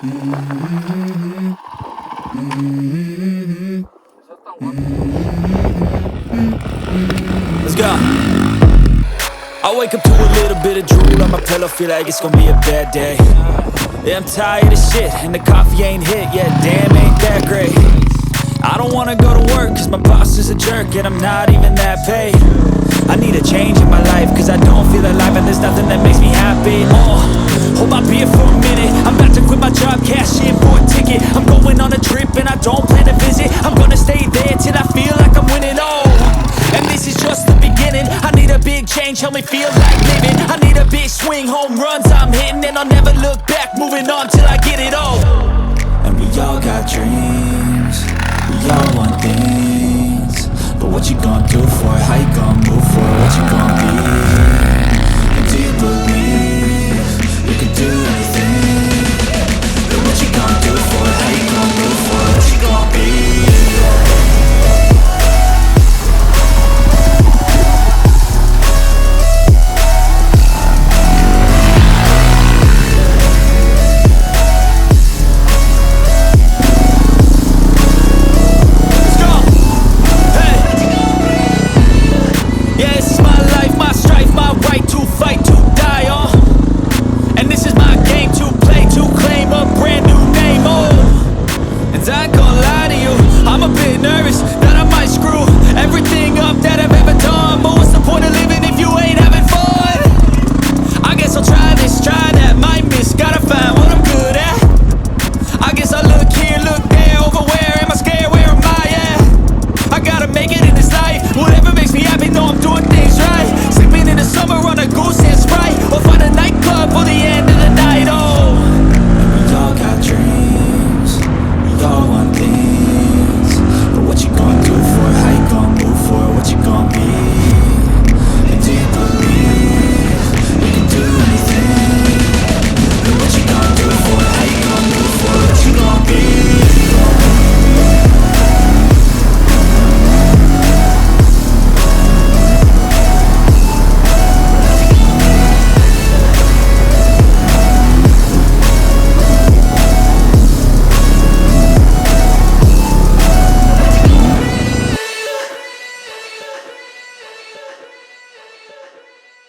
Let's go. I wake up to a little bit of drool on my pillow, feel like it's gonna be a bad day. Yeah, I'm tired of shit, and the coffee ain't hit yet, damn, ain't that great. I don't wanna go to work, cause my boss is a jerk, and I'm not even that paid. I need a change in my life, cause I don't feel alive, and there's nothing that makes me happy. Hold my beer for a minute, I'm about to quit my job, cash in for a ticket. I'm going on a trip, and I don't plan to visit. I'm gonna stay there till I feel like I'm winning, and this is just the beginning. I need a big change, help me feel like living. I need a big swing, home runs I'm hitting, and I'll never look back, moving on till I get it all. And we all got dreams, we all want things, but what you gonna do for it? How you gonna move for it? What you gonna be? And do you believe you can do